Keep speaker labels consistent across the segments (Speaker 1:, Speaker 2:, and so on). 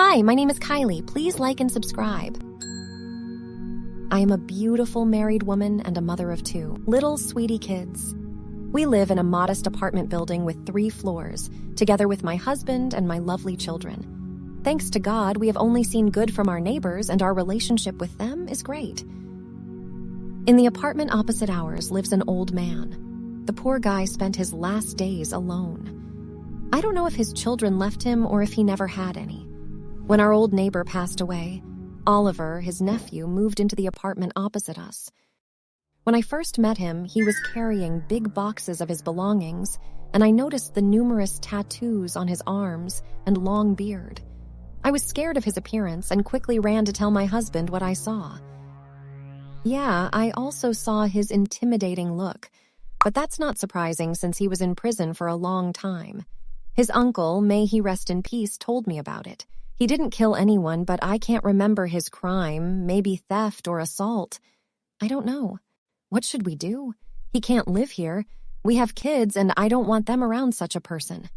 Speaker 1: Hi, my name is Kylie. Please like and subscribe. I am a beautiful married woman and a mother of 2 little sweetie kids. We live in a modest apartment building with 3 floors, together with my husband and my lovely children. Thanks to God, we have only seen good from our neighbors, and our relationship with them is great. In the apartment opposite ours lives an old man. The poor guy spent his last days alone. I don't know if his children left him or if he never had any. When our old neighbor passed away, Oliver, his nephew, moved into the apartment opposite us. When I first met him, he was carrying big boxes of his belongings, and I noticed the numerous tattoos on his arms and long beard. I was scared of his appearance and quickly ran to tell my husband what I saw. Yeah, I also saw his intimidating look, but that's not surprising since he was in prison for a long time. His uncle, may he rest in peace, told me about it. He didn't kill anyone, but I can't remember his crime, maybe theft or assault. I don't know. What should we do? He can't live here. We have kids, and I don't want them around such a person.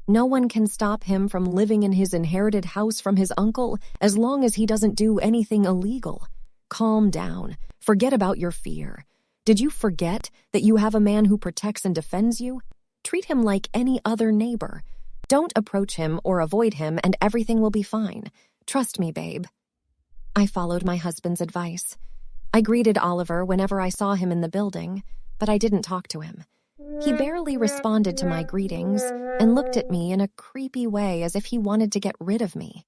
Speaker 1: No one can stop him from living in his inherited house from his uncle as long as he doesn't do anything illegal. Calm down. Forget about your fear. Did you forget that you have a man who protects and defends you? Treat him like any other neighbor. Don't approach him or avoid him, and everything will be fine. Trust me, babe. I followed my husband's advice. I greeted Oliver whenever I saw him in the building, but I didn't talk to him. He barely responded to my greetings and looked at me in a creepy way as if he wanted to get rid of me.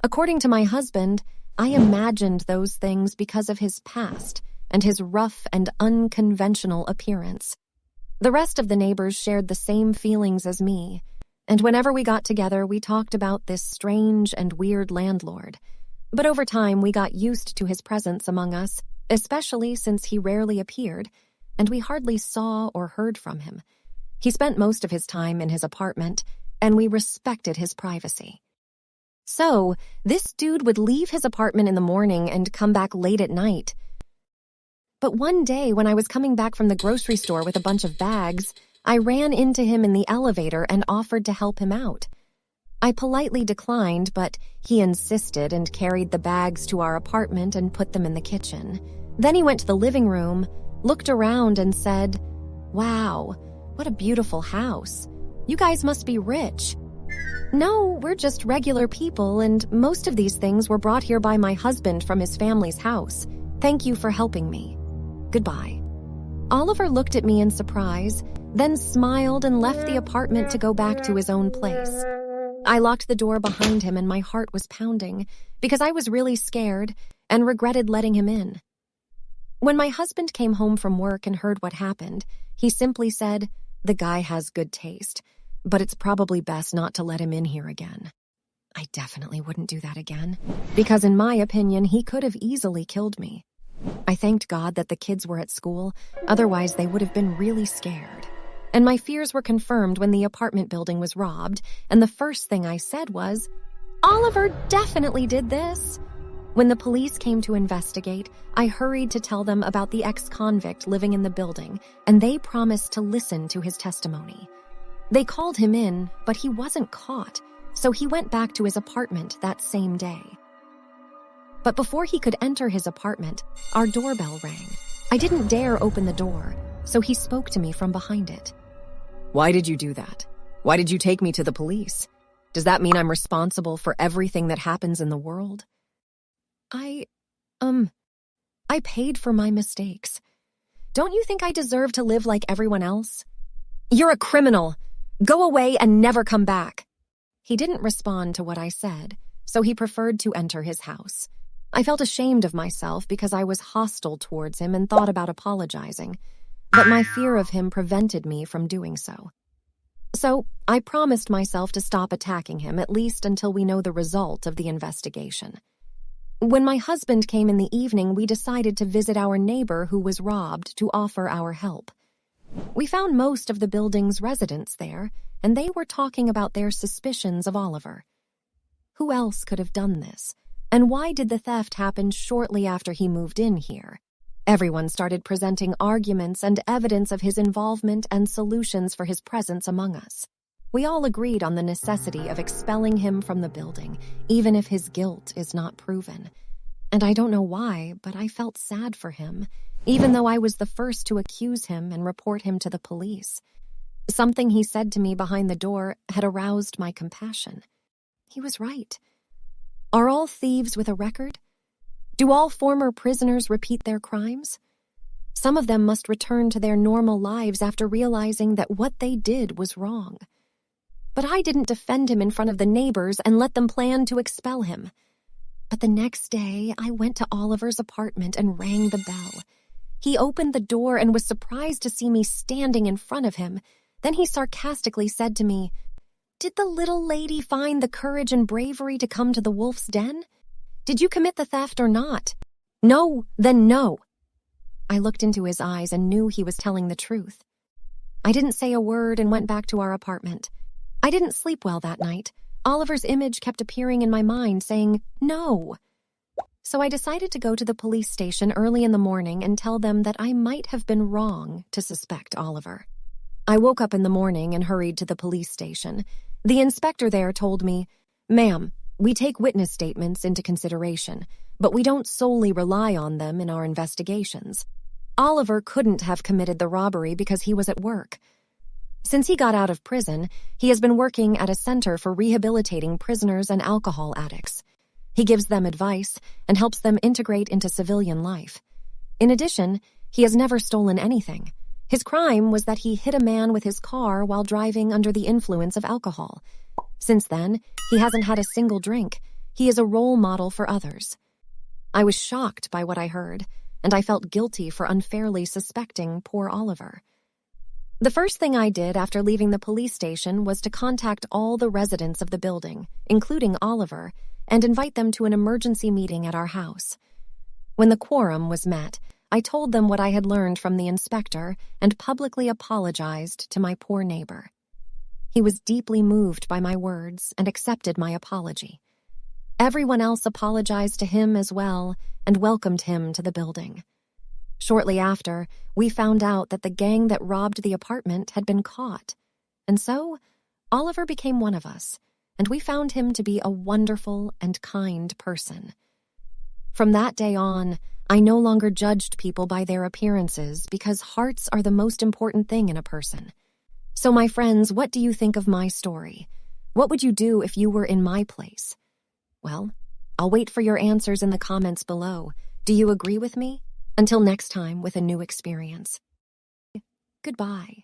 Speaker 1: According to my husband, I imagined those things because of his past and his rough and unconventional appearance. The rest of the neighbors shared the same feelings as me, and whenever we got together, we talked about this strange and weird landlord. But over time, we got used to his presence among us, especially since he rarely appeared, and we hardly saw or heard from him. He spent most of his time in his apartment, and we respected his privacy. So, this dude would leave his apartment in the morning and come back late at night. But one day, when I was coming back from the grocery store with a bunch of bags, I ran into him in the elevator and offered to help him out. I politely declined, but he insisted and carried the bags to our apartment and put them in the kitchen. Then he went to the living room, looked around and said, "Wow, what a beautiful house. You guys must be rich." "No, we're just regular people, and most of these things were brought here by my husband from his family's house. Thank you for helping me. Goodbye." Oliver looked at me in surprise, then smiled and left the apartment to go back to his own place. I locked the door behind him and my heart was pounding because I was really scared and regretted letting him in. When my husband came home from work and heard what happened, he simply said, "The guy has good taste, but it's probably best not to let him in here again." I definitely wouldn't do that again, because in my opinion, he could have easily killed me. I thanked God that the kids were at school, otherwise they would have been really scared. And my fears were confirmed when the apartment building was robbed, and the first thing I said was, "Oliver definitely did this." When the police came to investigate, I hurried to tell them about the ex-convict living in the building, and they promised to listen to his testimony. They called him in, but he wasn't caught, so he went back to his apartment that same day. But before he could enter his apartment, our doorbell rang. I didn't dare open the door, so he spoke to me from behind it.
Speaker 2: "Why did you do that? Why did you take me to the police? Does that mean I'm responsible for everything that happens in the world?"
Speaker 1: I paid for my mistakes. Don't you think I deserve to live like everyone else? "You're a criminal. Go away and never come back." He didn't respond to what I said, so he preferred to enter his house. I felt ashamed of myself because I was hostile towards him and thought about apologizing, but my fear of him prevented me from doing so. So I promised myself to stop attacking him, at least until we know the result of the investigation. When my husband came in the evening, we decided to visit our neighbor who was robbed to offer our help. We found most of the building's residents there, and they were talking about their suspicions of Oliver. Who else could have done this? And why did the theft happen shortly after he moved in here? Everyone started presenting arguments and evidence of his involvement and solutions for his presence among us. We all agreed on the necessity of expelling him from the building, even if his guilt is not proven. And I don't know why, but I felt sad for him, even though I was the first to accuse him and report him to the police. Something he said to me behind the door had aroused my compassion. He was right. Are all thieves with a record? Do all former prisoners repeat their crimes? Some of them must return to their normal lives after realizing that what they did was wrong. But I didn't defend him in front of the neighbors and let them plan to expel him. But the next day, I went to Oliver's apartment and rang the bell. He opened the door and was surprised to see me standing in front of him. Then he sarcastically said to me, "Did the little lady find the courage and bravery to come to the wolf's den? Did you commit the theft or not?" "No, then no." I looked into his eyes and knew he was telling the truth. I didn't say a word and went back to our apartment. I didn't sleep well that night. Oliver's image kept appearing in my mind, saying, "No." So I decided to go to the police station early in the morning and tell them that I might have been wrong to suspect Oliver. I woke up in the morning and hurried to the police station. The inspector there told me, "Ma'am, we take witness statements into consideration, but we don't solely rely on them in our investigations. Oliver couldn't have committed the robbery because he was at work. Since he got out of prison, he has been working at a center for rehabilitating prisoners and alcohol addicts. He gives them advice and helps them integrate into civilian life. In addition, he has never stolen anything. His crime was that he hit a man with his car while driving under the influence of alcohol. Since then, he hasn't had a single drink. He is a role model for others." I was shocked by what I heard, and I felt guilty for unfairly suspecting poor Oliver. The first thing I did after leaving the police station was to contact all the residents of the building, including Oliver, and invite them to an emergency meeting at our house. When the quorum was met, I told them what I had learned from the inspector and publicly apologized to my poor neighbor. He was deeply moved by my words and accepted my apology. Everyone else apologized to him as well and welcomed him to the building. Shortly after, we found out that the gang that robbed the apartment had been caught. And so, Oliver became one of us, and we found him to be a wonderful and kind person. From that day on, I no longer judged people by their appearances because hearts are the most important thing in a person. So my friends, what do you think of my story? What would you do if you were in my place? Well, I'll wait for your answers in the comments below. Do you agree with me? Until next time with a new experience. Goodbye.